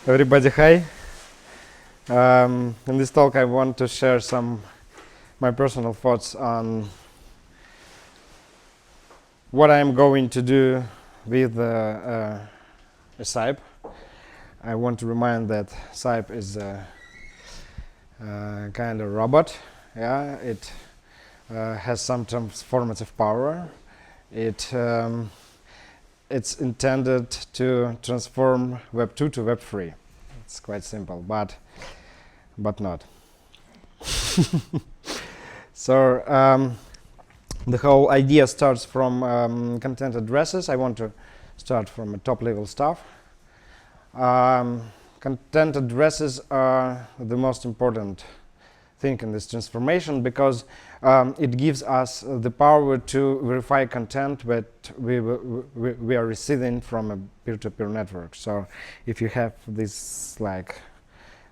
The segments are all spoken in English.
Everybody, hi. In this talk, I want to share my personal thoughts on what I'm going to do with Cyb. I want to remind that Cyb is a kind of robot. Yeah, it has some transformative power. It's intended to transform Web 2 to Web 3. It's quite simple, but not. So the whole idea starts from content addresses. I want to start from top level stuff. Content addresses are the most important thing in this transformation because it gives us the power to verify content that we are receiving from a peer-to-peer network. So if you have this like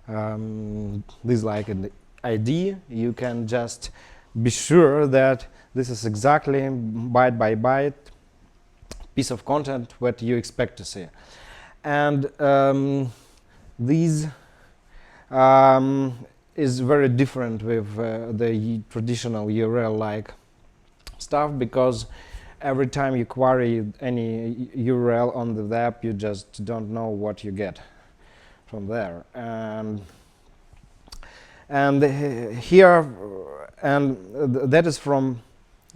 an ID, you can just be sure that this is exactly byte by byte piece of content what you expect to see. And these is very different with the traditional URL-like stuff, because every time you query any URL on the web, you just don't know what you get from there. And that is from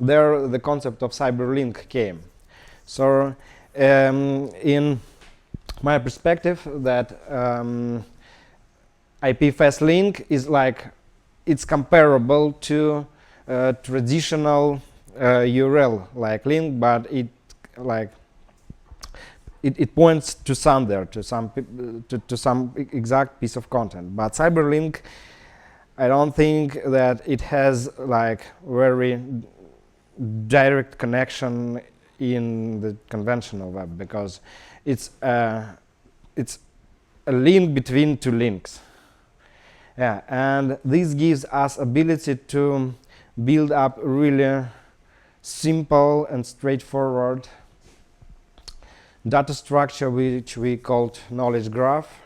there the concept of CyberLink came. So in my perspective, that IP fast link is like, it's comparable to traditional URL like link, but it points to somewhere, to some exact piece of content. But CyberLink, I don't think that it has like very direct connection in the conventional web, because it's a link between two links. Yeah, and this gives us ability to build up really simple and straightforward data structure, which we called knowledge graph,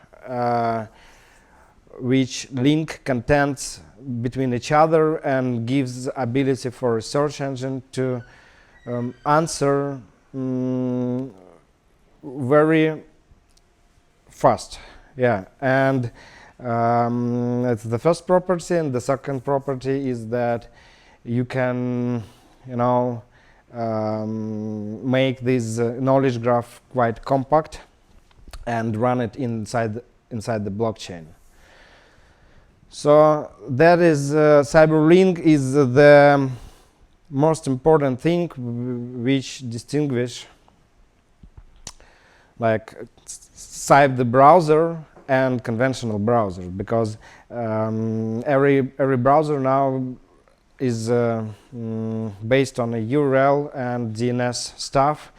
which link contents between each other and gives ability for a search engine to answer very fast. Yeah, and it's the first property, and the second property is that you can, make this knowledge graph quite compact and run it inside the blockchain. So that is CyberLink is the most important thing which distinguish like Cyb the browser and conventional browser, because every browser now is based on a URL and DNS stuff,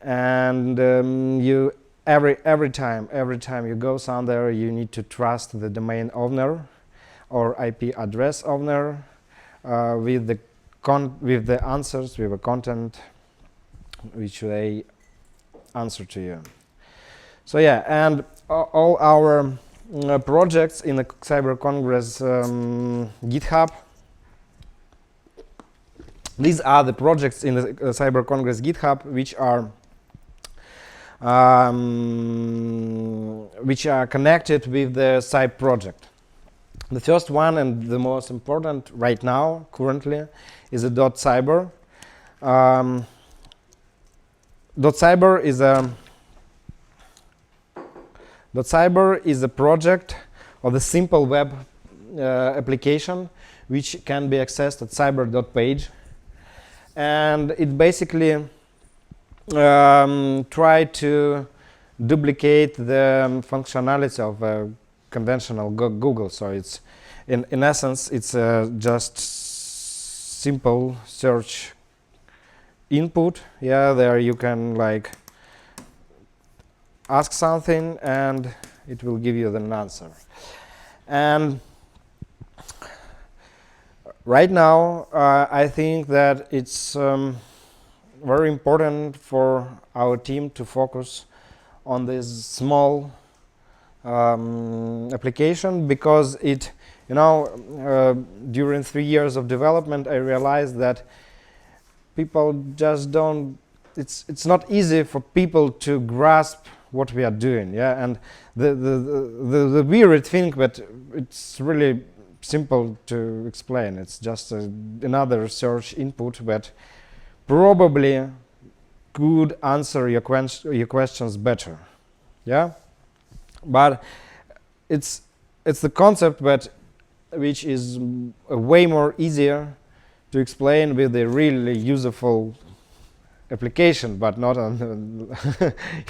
and every time you go somewhere, you need to trust the domain owner or IP address owner with the answers, with the content which they answer to you. So yeah, and all our projects in the Cyber Congress GitHub. These are the projects in the Cyber Congress GitHub which are connected with the Cyb project. The first one and the most important right now, currently, is a .cyber. .cyber is a project of the simple web application which can be accessed at cyber.page, and it basically try to duplicate the functionality of conventional Google. So it's in essence it's just simple search input. Yeah, there you can like ask something and it will give you an answer. And right now I think that it's very important for our team to focus on these small application, because it, during 3 years of development, I realized that people just don't. It's not easy for people to grasp what we are doing. Yeah, and the weird thing, but it's really simple to explain. It's just another search input that probably could answer your questions better. Yeah, but it's the concept that which is way more easier to explain with a really useful application, but not on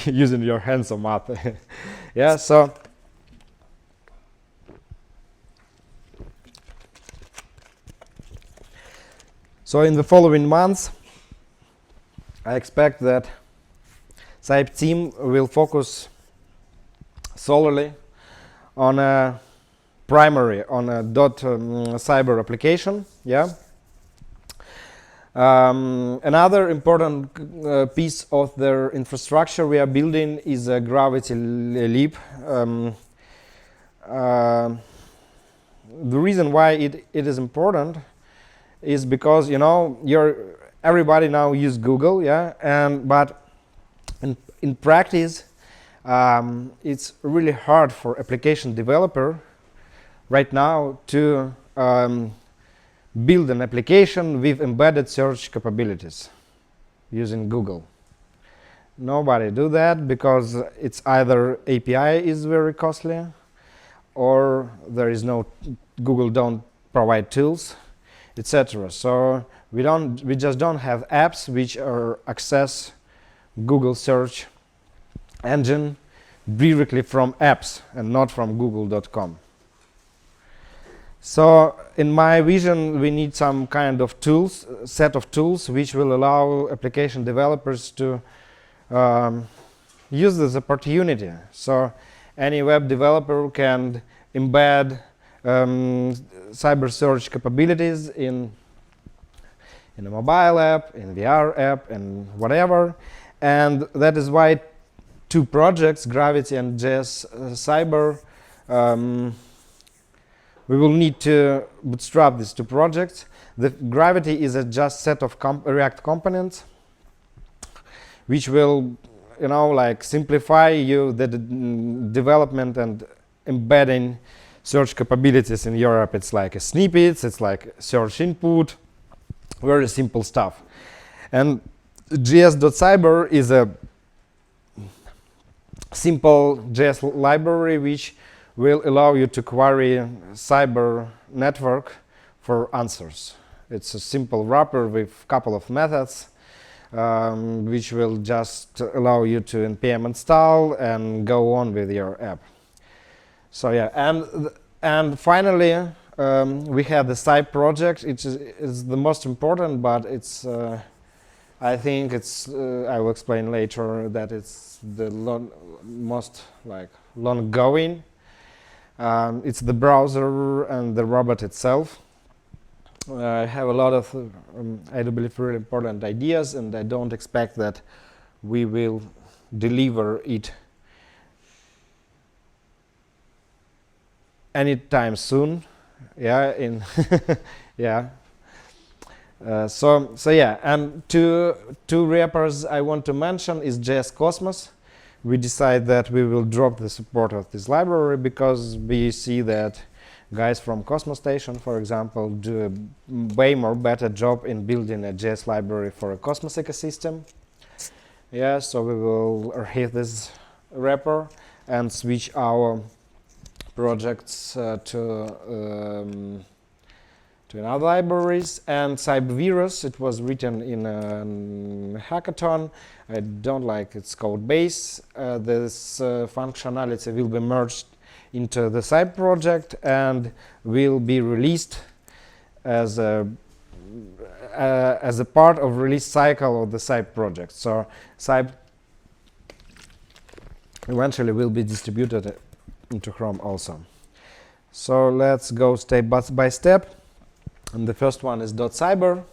using your hands or mouth. Yeah, so in the following months, I expect that Cyb team will focus solely on a primary, on a .cyber application. Yeah. Another important piece of their infrastructure we are building is a gravity leap. The reason why it is important is because everybody now use Google, yeah, but in practice it's really hard for application developer right now to build an application with embedded search capabilities using Google. Nobody do that because it's either API is very costly, or there is no, Google don't provide tools, etc. So we just don't have apps which are access Google search engine directly from apps and not from google.com. So in my vision, we need some kind of tools, set of tools which will allow application developers to use this opportunity. So any web developer can embed cyber search capabilities in a mobile app, in VR app, and whatever. And that is why two projects, Gravity and JS Cyber, we will need to bootstrap these two projects. The Gravity is a just set of React components, which will, simplify you the development and embedding search capabilities in your app. It's like a snippets, it's like search input, very simple stuff. And js.cyber is a simple JS library which will allow you to query cyber network for answers. It's a simple wrapper with a couple of methods which will just allow you to npm install and go on with your app. So yeah, and finally we have the Cyb project. It is the most important, but it's I think it's I will explain later that it's the most long going. It's the browser and the robot itself. I have a lot of, I do believe, really important ideas, and I don't expect that we will deliver it anytime soon. Yeah, yeah. So yeah, and two wrappers I want to mention is JS Cosmos. We decide that we will drop the support of this library because we see that guys from Cosmos Station, for example, do a way more better job in building a JS library for a Cosmos ecosystem. Yeah, so we will hit this wrapper and switch our projects to another libraries. And CyberVirus, it was written in a hackathon. I don't like its code base. This functionality will be merged into the Cyb project and will be released as a part of release cycle of the Cyb project. So Cyb eventually will be distributed into Chrome also. So let's go step by step. And the first one is .cyber.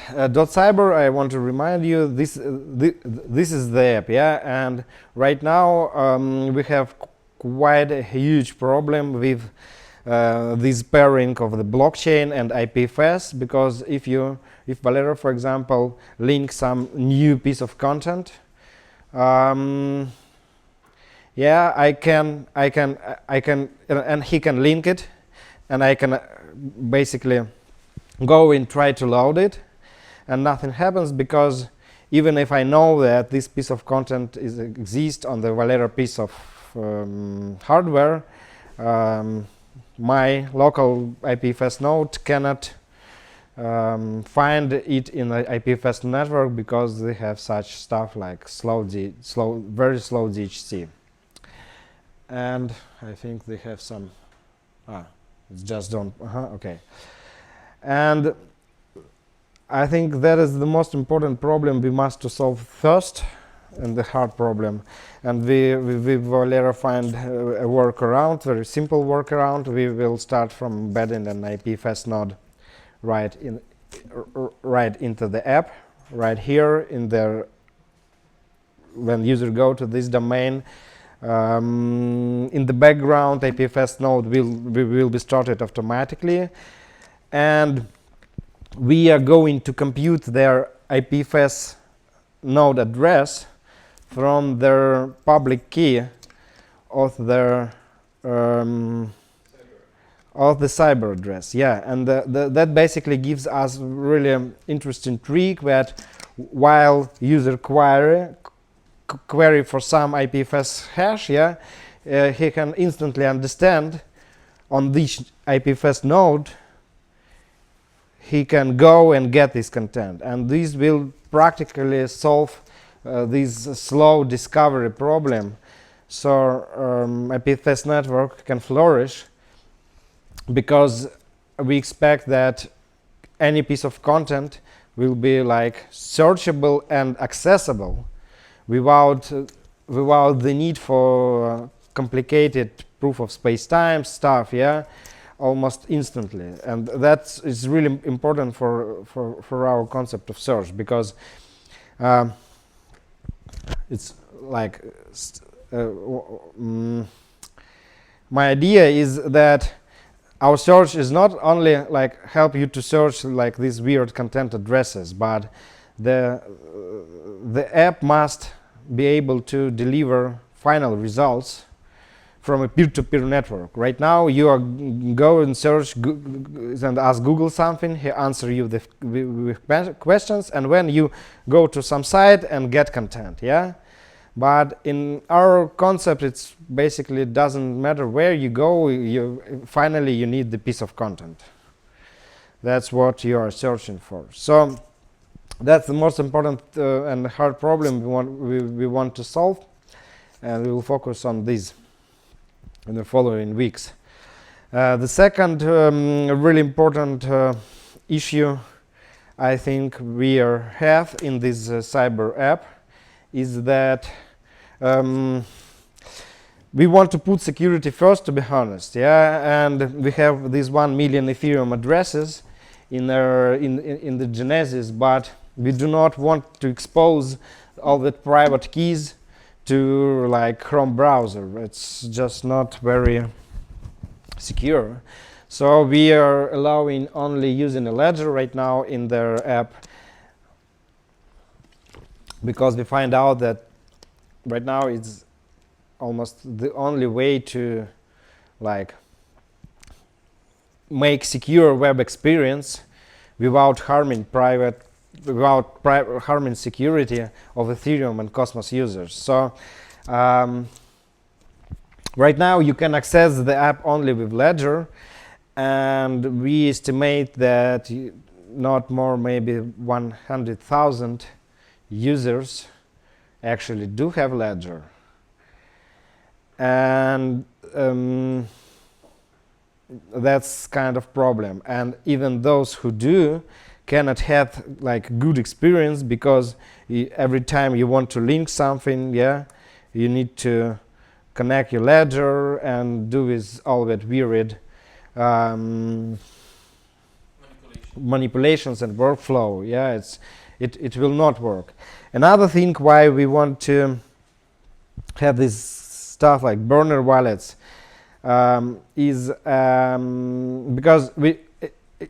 .cyber, I want to remind you, this is the app, yeah, and right now we have quite a huge problem with this pairing of the blockchain and IPFS, because if Valero, for example, links some new piece of content, yeah, I can, and he can link it, and I can basically go and try to load it, and nothing happens, because even if I know that this piece of content exists on the Valero piece of hardware, my local IPFS node cannot find it in the IPFS network, because they have such stuff like very slow DHC. And I think they have some, it's just don't, okay. And I think that is the most important problem we must to solve first, and the hard problem. And we Valero find a workaround, very simple workaround. We will start from embedding an IPFS node right into the app, right here in the, when user go to this domain, in the background IPFS node will be started automatically, and we are going to compute their IPFS node address from their public key of their of the Cyber address. Yeah, and that basically gives us really interesting trick that while user query for some IPFS hash, yeah, he can instantly understand on this IPFS node, he can go and get this content, and this will practically solve this slow discovery problem. So IPFS network can flourish, because we expect that any piece of content will be like searchable and accessible without the need for complicated proof of space-time stuff, yeah, almost instantly. And that is really important for our concept of search, because it's like my idea is that our search is not only like help you to search like these weird content addresses, but the app must be able to deliver final results from a peer-to-peer network. Right now, you are go and search and ask Google something, he answer you with questions, and when you go to some site and get content, yeah. But in our concept, it's basically doesn't matter where you go. Finally you need the piece of content. That's what you are searching for. So that's the most important and hard problem we want to solve, and we will focus on this in the following weeks. The second really important issue I think we have in this Cyber app is that we want to put security first, to be honest, yeah, and we have these 1 million Ethereum addresses in the Genesis, but we do not want to expose all the private keys to like Chrome browser. It's just not very secure. So we are allowing only using a ledger right now in their app, because we find out that right now it's almost the only way to like make secure web experience without harming harming security of Ethereum and Cosmos users. So right now you can access the app only with Ledger, and we estimate that not more, maybe 100,000 users actually do have Ledger, and that's kind of problem. And even those who do cannot have like good experience, because every time you want to link something, yeah, you need to connect your Ledger and do with all that weird manipulations and workflow. Yeah, it will not work. Another thing why we want to have this stuff like burner wallets is because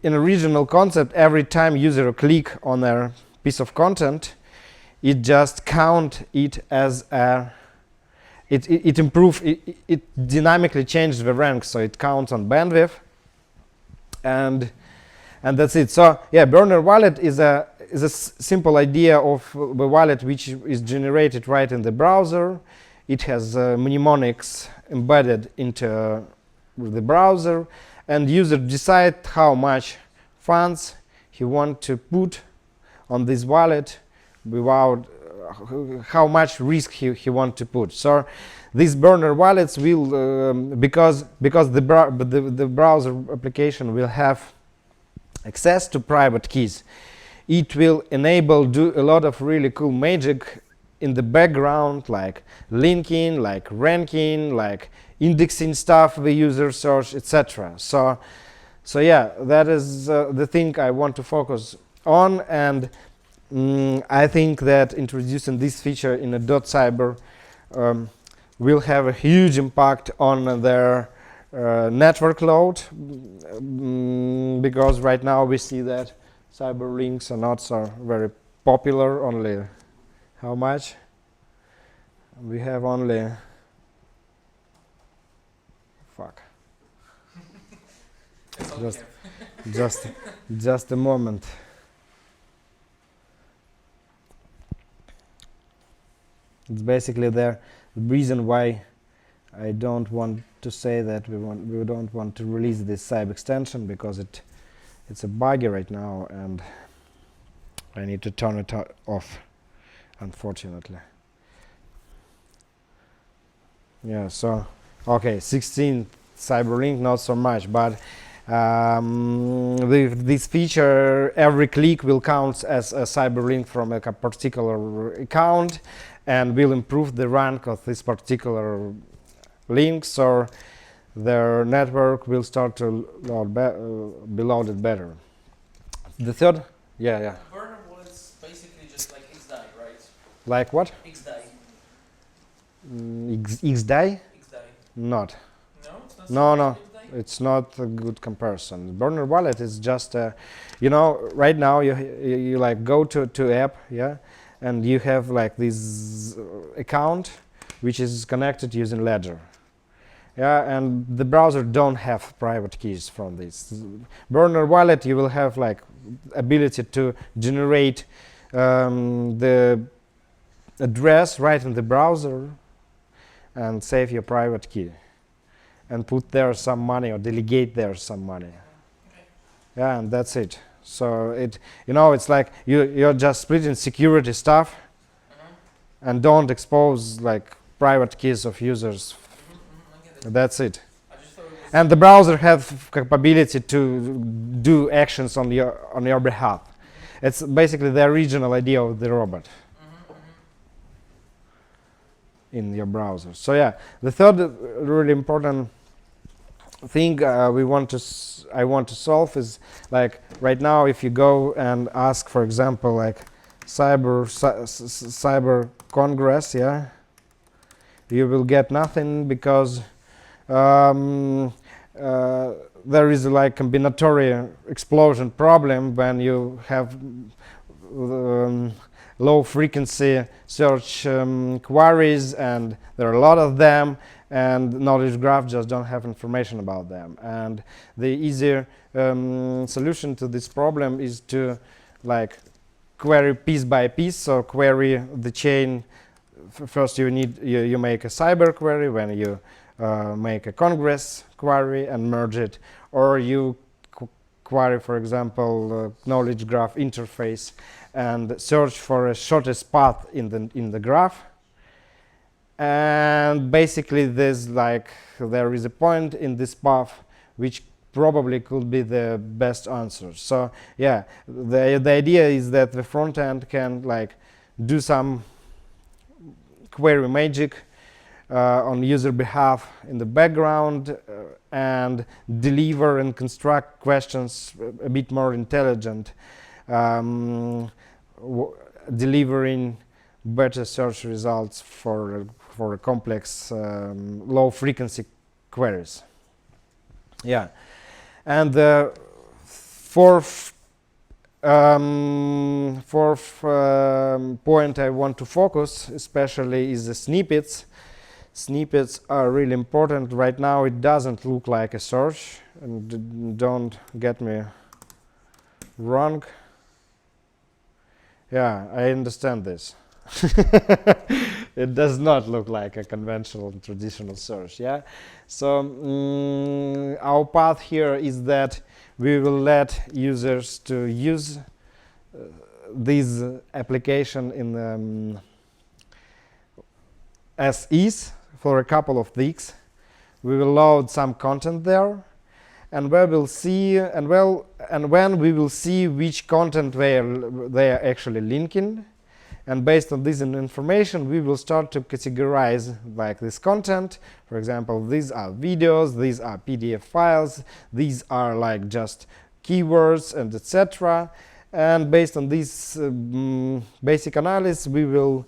in a regional concept, every time user click on a piece of content, it just count it as a it dynamically changes the rank, so it counts on bandwidth, and that's it. So yeah, burner wallet is a simple idea of the wallet which is generated right in the browser. It has mnemonics embedded into the browser, and user decide how much funds he want to put on this wallet without how much risk he want to put. So these burner wallets will because the browser application will have access to private keys. It will enable do a lot of really cool magic in the background, like linking, like ranking, like indexing stuff the user search, etc. So yeah, that is the thing I want to focus on, and I think that introducing this feature in a .cyber will have a huge impact on their network load, because right now we see that CyberLinks are not so very popular. Only how much? We have only just a moment. It's basically the reason why I don't want to say that we don't want to release this Cyb extension, because it's a buggy right now and I need to turn it off, unfortunately. Yeah, so okay, 16 CyberLink, not so much, but with this feature, every click will count as a CyberLink from a particular account, and will improve the rank of this particular links, or their network will start to be loaded better. The third, yeah. Burner wallet's basically just like XDAI, right? Like what? XDAI. XDAI? XDAI. Not. No, it's not. No. It's not a good comparison. Burner wallet is just right now you like go to app, yeah, and you have like this account which is connected using Ledger. Yeah, and the browser don't have private keys from this. Burner wallet, you will have like ability to generate the address right in the browser and save your private key and put there some money or delegate there some money. Okay. Yeah, and that's it. So it's like you're just splitting security stuff and don't expose like private keys of users. That's it. And the browser has capability to do actions on your behalf. It's basically the original idea of the robot in your browser. So yeah, the third really important thing I want to solve is like right now, if you go and ask, for example, like cyber Congress, yeah, you will get nothing, because there is like combinatory explosion problem when you have low frequency search queries, and there are a lot of them, and knowledge graph just don't have information about them. And the easier solution to this problem is to like query piece by piece. So query the chain. First you make a cyber query, when you make a Congress query and merge it, or you query, for example, knowledge graph interface and search for a shortest path in the graph. And basically there is a point in this path which probably could be the best answer. So yeah, the idea is that the front end can like do some query magic on user behalf in the background and deliver and construct questions a bit more intelligent, delivering better search results for complex low frequency queries. Yeah, and the fourth point I want to focus especially is the snippets. Snippets are really important. Right now it doesn't look like a search, and don't get me wrong. Yeah, I understand this. It does not look like a conventional traditional search. Yeah, so our path here is that we will let users to use this application in as is for a couple of weeks. We will load some content there, and we will see and when we will see which content they are actually linking. And based on this information, we will start to categorize like this content. For example, these are videos, these are PDF files, these are like just keywords and etc. And based on this basic analysis, we will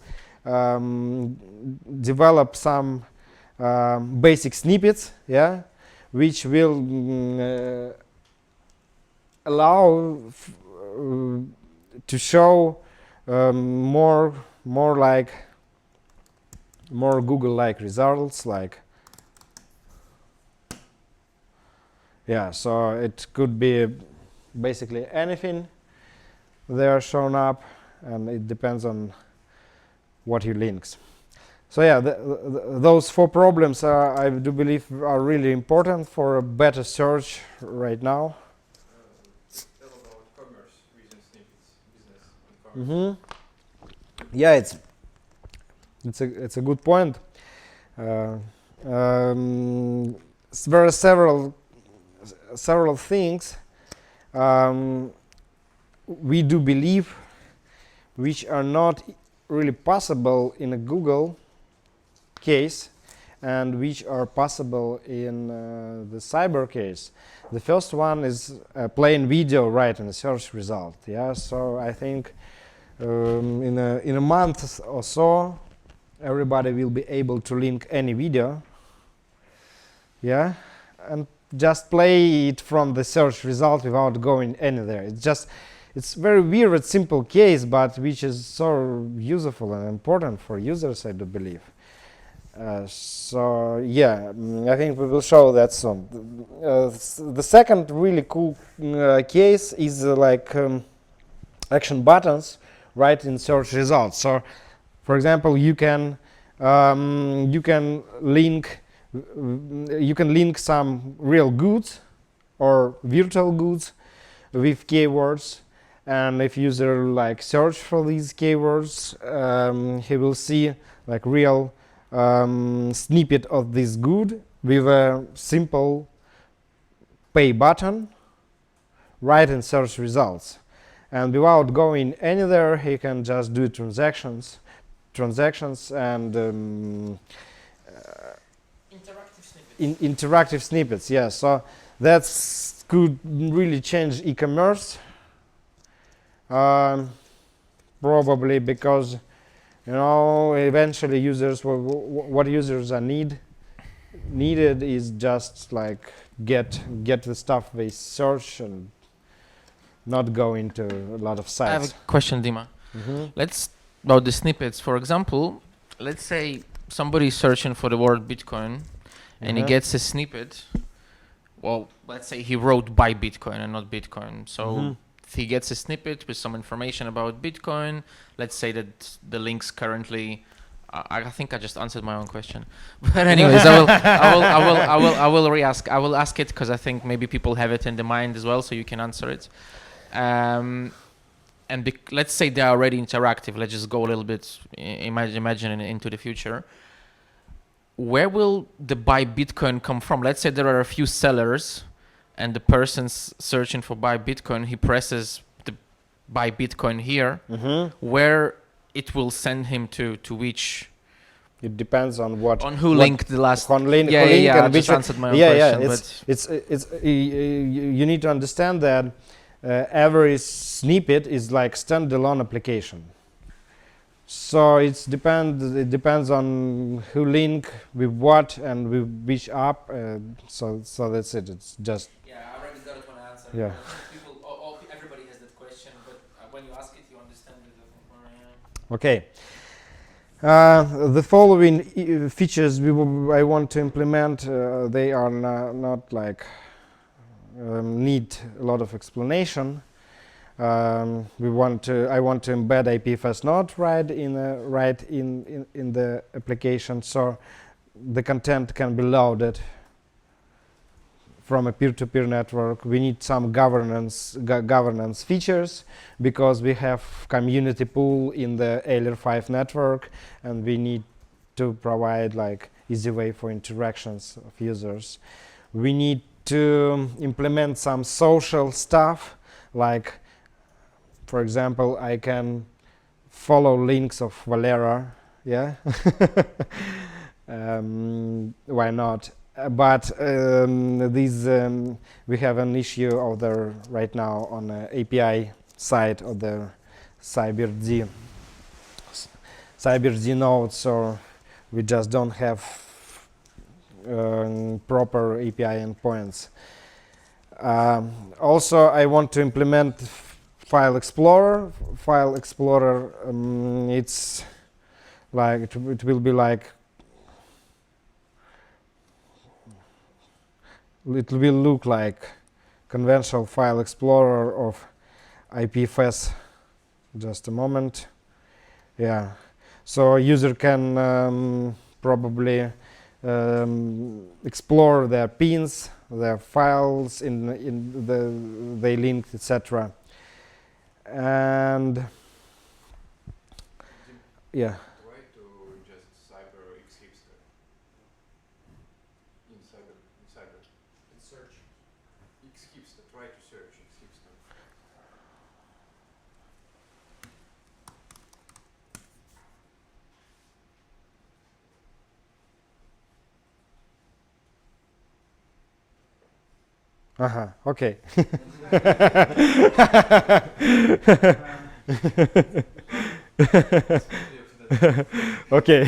develop some basic snippets, yeah, which will allow to show more Google-like results, like yeah. So it could be basically anything there shown up, and it depends on what you links. So yeah, those four problems I do believe are really important for a better search right now. Tell about commerce using snippets, business and commerce. Yeah, it's a good point. There are several things we do believe which are not really possible in a Google case and which are possible in the Cyber case. The first one is playing video right in the search result. Yeah, so I think in a month or so, everybody will be able to link any video. Yeah, and just play it from the search result without going anywhere. It's very weird, simple case, but which is so useful and important for users, I do believe. So yeah, I think we will show that soon. The second really cool case is like action buttons right in search results. So, for example, you can link some real goods or virtual goods with keywords, and if user like search for these keywords, he will see like real snippet of this good with a simple pay button right in search results, and without going anywhere he can just do transactions and interactive snippets. Yeah, so that's could really change e-commerce, probably because eventually users what users are needed is just like get the stuff they search and not go into a lot of sites. I have a question, Dima. Let's about the snippets. For example, let's say somebody is searching for the word Bitcoin and he gets a snippet. Well, let's say he wrote buy Bitcoin and not Bitcoin. So he gets a snippet with some information about Bitcoin. Let's say that the links currently. I think I just answered my own question. But anyways, I will re-ask. I will ask it because I think maybe people have it in the mind as well, so you can answer it. And let's say they are already interactive. Let's just go a little bit imagine into the future. Where will the buy Bitcoin come from? Let's say there are a few sellers and the person's searching for buy Bitcoin. He presses the buy Bitcoin here, where it will send him to which It depends on what On who what linked the last. on link, Yeah, who link I and just which one- answered my own yeah, question. it's you need to understand that every snippet is like standalone application. So it depends on who link with what and with which app. So that's it. It's just yeah, I already got it one answer. Yeah. People, everybody has that question, but when you ask it, you understand it. okay. The following features I want to implement, they are not like need a lot of explanation. I want to embed IPFS node right in the application, so the content can be loaded from a peer-to-peer network. We need some governance features because we have community pool in the layer 5 network, and we need to provide like easy way for interactions of users. We need to implement some social stuff, like for example, I can follow links of Valera, yeah. Why not? But we have an issue of the right now on the API side of the CyberD node, so we just don't have proper API endpoints. Also, I want to implement File Explorer. File Explorer, it's like it will be like it will look like conventional File Explorer of IPFS. Just a moment. Yeah. So user can probably explore their pins, their files in they linked, etc. And yeah. Why to just Cyber X hipster in Cyber? It's search X hipster. Try to search X hipster. Okay. Okay.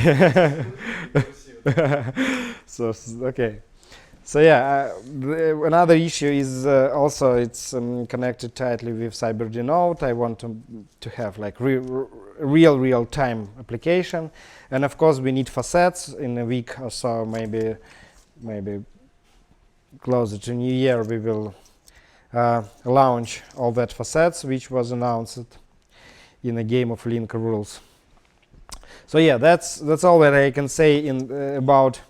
So okay. So yeah, another issue is also it's connected tightly with CyberD node. I want to have like real time application, and of course we need facets. In a week or so, maybe closer to New Year, we will launch all that facets, which was announced in a game of link rules. So yeah, that's all that I can say in about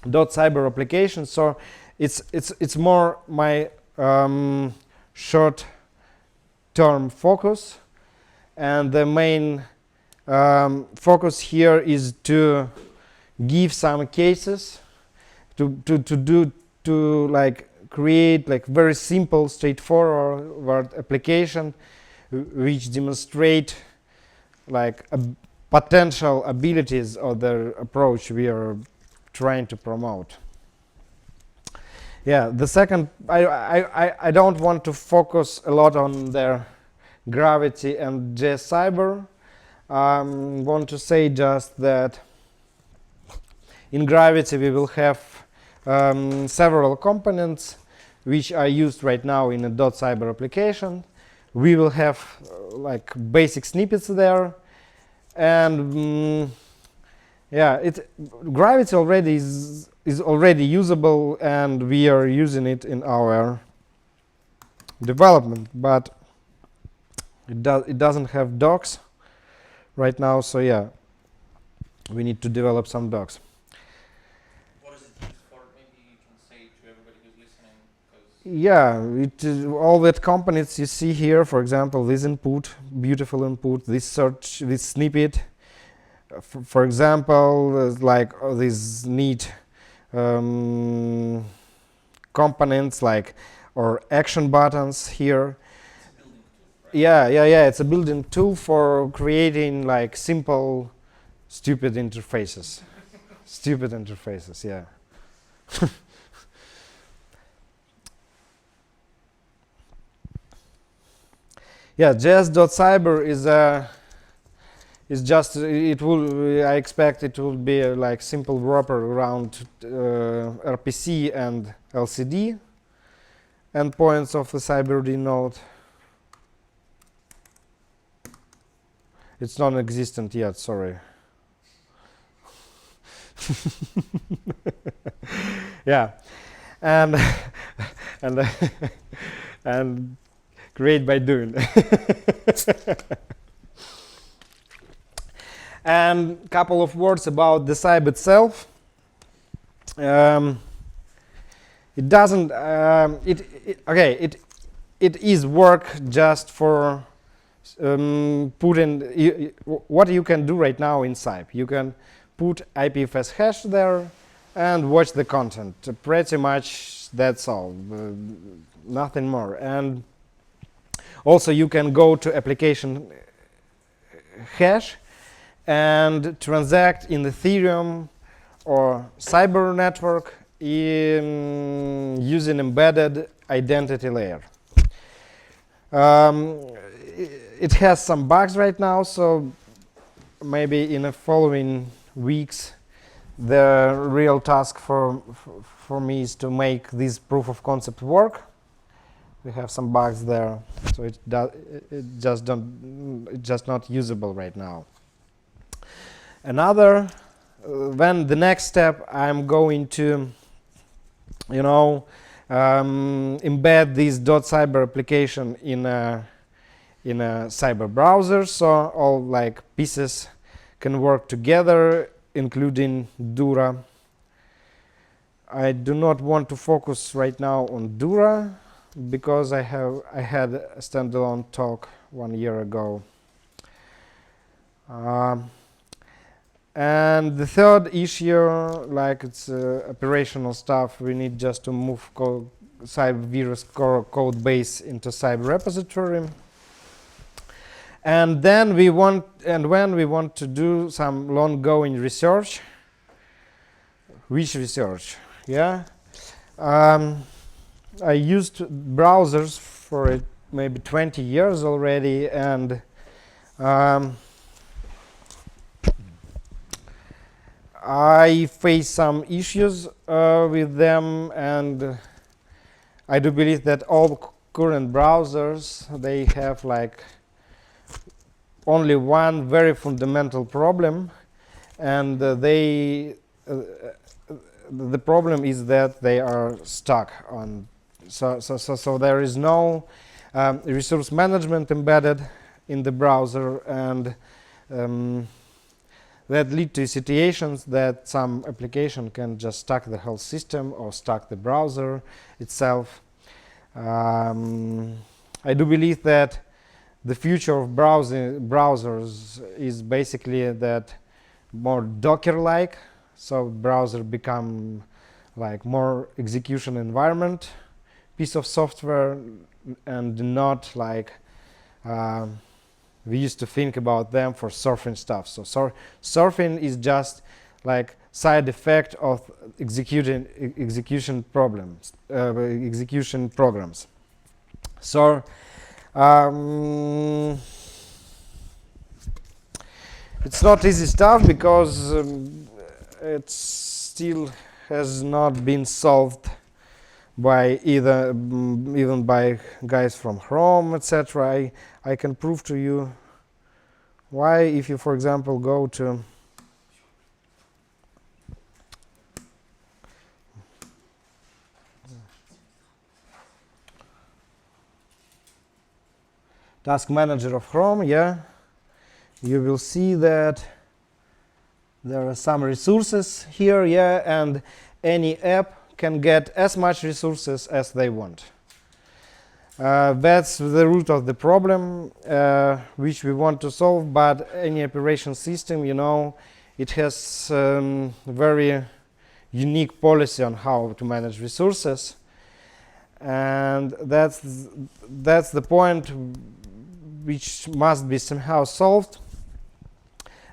.cyber application. So it's more my short-term focus, and the main focus here is to give some cases to like create like very simple, straightforward application which demonstrate like potential abilities of the approach we are trying to promote. Yeah, the second, I don't want to focus a lot on their Gravity and JCyber. Want to say just that in Gravity we will have several components which are used right now in a .cyber application. We will have like basic snippets there, and yeah, Gravity already is already usable, and we are using it in our development, but it doesn't have docs right now. So yeah, we need to develop some docs. What is it used for? Maybe you can say to everybody who's listening. Yeah, it is all that components you see here. For example, this input, beautiful input, this search, this snippet. For example, like these neat components like or action buttons here. Yeah, it's a built-in tool for creating like simple stupid interfaces. Stupid interfaces, yeah. Yeah, js.cyber is just it will. I expect it will be a like simple wrapper around RPC and LCD endpoints of the CyberD node. It's non-existent yet. Sorry. Yeah, and and and create by doing. And couple of words about the Cyb itself. It doesn't. It is work just for putting. What you can do right now in Cyb, you can put IPFS hash there and watch the content. Pretty much that's all. Nothing more. And also you can go to application hash and transact in Ethereum or Cyber network in using embedded identity layer. It has some bugs right now, so maybe in the following weeks the real task for me is to make this proof of concept work. We have some bugs there, so it's just not usable right now. Another, then the next step, I'm going to, embed this .cyber application in a Cyber browser, so all like pieces can work together, including Dura. I do not want to focus right now on Dura because I had a standalone talk 1 year ago. And the third issue, like it's operational stuff, we need just to move Cyb virus code base into Cyb repository. And then when we want to do some long-going research, which research? Yeah, I used browsers for maybe 20 years already, and I face some issues with them, and I do believe that all current browsers, they have like only one very fundamental problem, and the problem is that they are stuck on. So there is no resource management embedded in the browser, and that lead to situations that some application can just stuck the whole system or stuck the browser itself. I do believe that the future of browsers is basically that more Docker-like, so browser become like more execution environment piece of software, and not like we used to think about them for surfing stuff. So surfing is just like side effect of execution programs. So it's not easy stuff because it still has not been solved by even by guys from Chrome, etc. I can prove to you why. If you, for example, go to Task Manager of Chrome, yeah, you will see that there are some resources here, yeah, and any app can get as much resources as they want. That's the root of the problem which we want to solve, but any operation system, it has very unique policy on how to manage resources, and that's the point which must be somehow solved.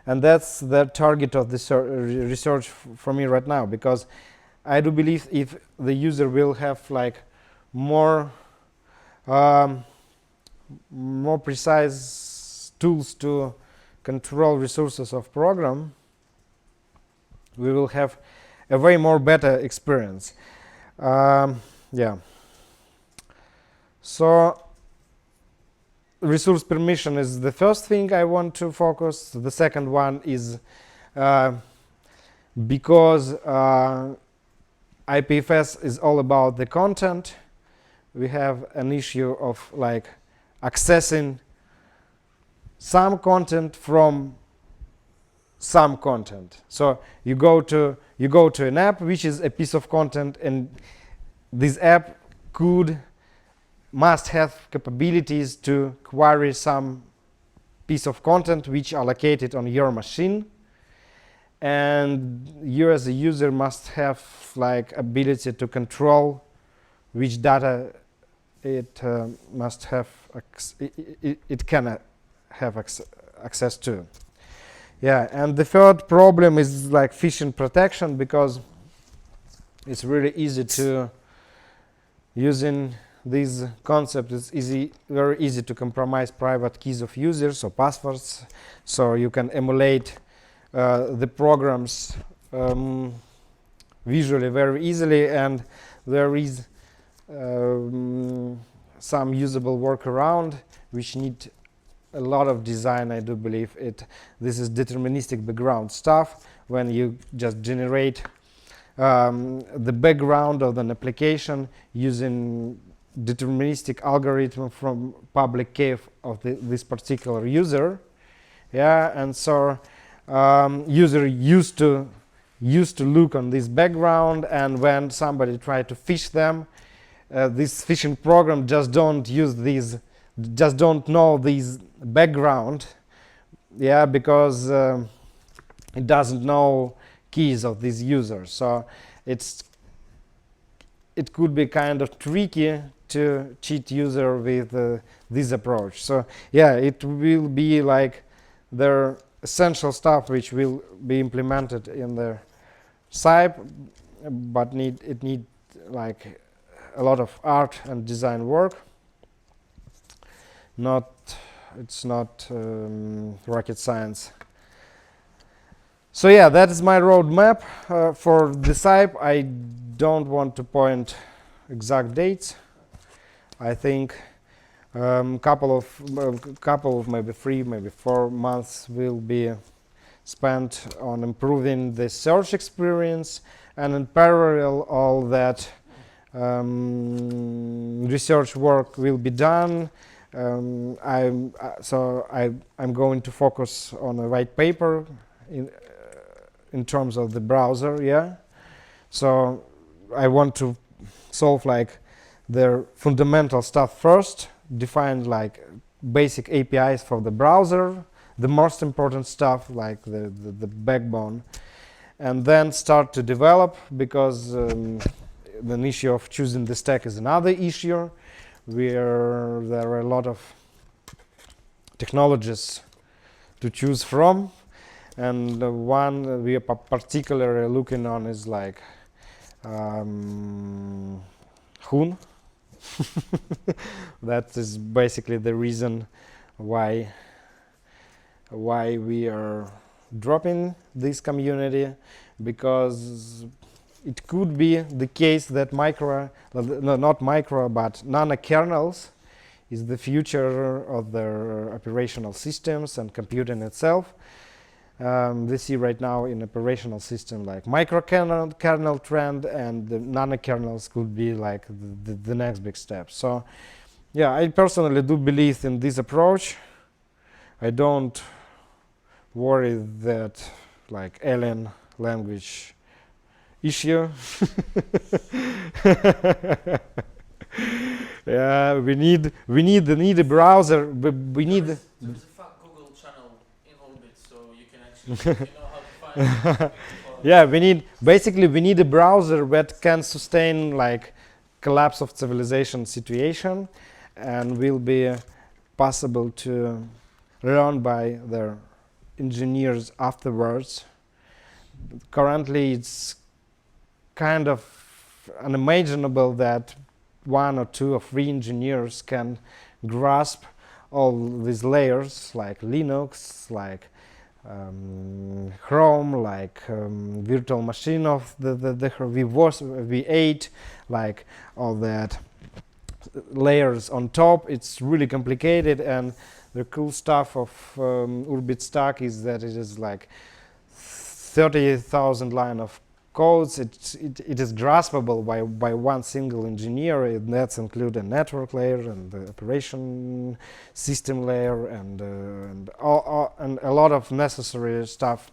and that's the target of the research for me right now, because I do believe if the user will have like more more precise tools to control resources of program, we will have a way more better experience. Yeah. So resource permission is the first thing I want to focus. The second one is because IPFS is all about the content, we have an issue of like accessing some content from some content. So you go to an app which is a piece of content, and this app must have capabilities to query some piece of content which are located on your machine, and you as a user must have like ability to control which data it must have it can have access to. Yeah, and the third problem is like phishing protection, because it's really easy to using this concept. It's very easy to compromise private keys of users or passwords, so you can emulate the programs visually very easily, and there is some usable workaround which need a lot of design. I do believe this is deterministic background stuff, when you just generate the background of an application using deterministic algorithm from public key of this particular user. Yeah, and so user used to look on this background, and when somebody tried to phish them, this phishing program just don't know this background, yeah, because it doesn't know keys of these users. So it could be kind of tricky to cheat user with this approach. So yeah, it will be like their essential stuff which will be implemented in the Cyb, but it need like a lot of art and design work. It's not rocket science. So yeah, that is my roadmap for the Cyb. I don't want to point exact dates. I think couple of maybe 3, maybe 4 months will be spent on improving the search experience, and in parallel all that research work will be done. I'm going to focus on a white paper in terms of the browser. Yeah, so I want to solve like the fundamental stuff first, define like basic APIs for the browser, the most important stuff like the backbone, and then start to develop, because the issue of choosing the stack is another issue, where there are a lot of technologies to choose from, and the one we are particularly looking on is like Hoon. That is basically the reason why we are dropping this community, because it could be the case that not micro, but nano kernels is the future of their operational systems and computing itself. We see right now in operational system like micro kernel trend, and the nano kernels could be like the next big step. So yeah, I personally do believe in this approach. I don't worry that like alien language issue. Yeah, we need a browser. We need. There's a fuck Google channel in orbit, so you can actually you know how to find it. Yeah, we need a browser that can sustain like collapse of civilization situation, and will be possible to learn by their engineers afterwards. Currently, it's kind of unimaginable that 1 or 2 or 3 engineers can grasp all these layers, like Linux, like Chrome, like virtual machine of the V8, like all that layers on top. It's really complicated, and the cool stuff of Urbit Stack is that it is like 30,000 line of codes. It is graspable by one single engineer, and that's include a network layer and the operation system layer and a lot of necessary stuff.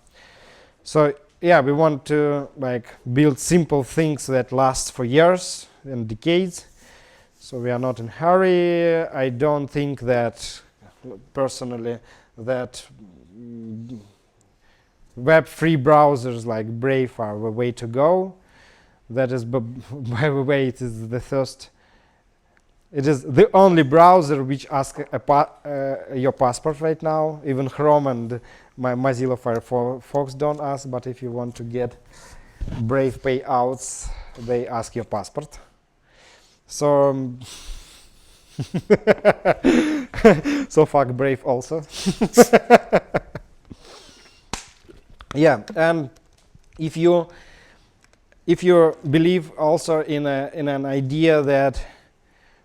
So yeah, we want to like build simple things that last for years and decades. So we are not in hurry. I don't think that personally that web-free browsers like Brave are the way to go. That is, by the way, it is the first. It is the only browser which asks your passport right now. Even Chrome and Mozilla Firefox don't ask. But if you want to get Brave payouts, they ask your passport. So, so fuck Brave also. Yeah, and if you believe also in an idea that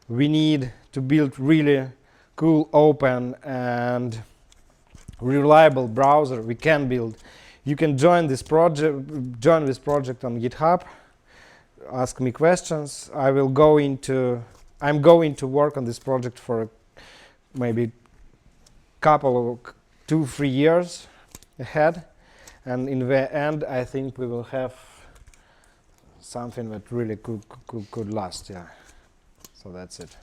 we need to build really cool, open, and reliable browser, we can build. You can join this project. Join this project on GitHub. Ask me questions. I'm going to work on this project for maybe couple of 2-3 years ahead. And in the end, I think we will have something that really could last. Yeah. So that's it.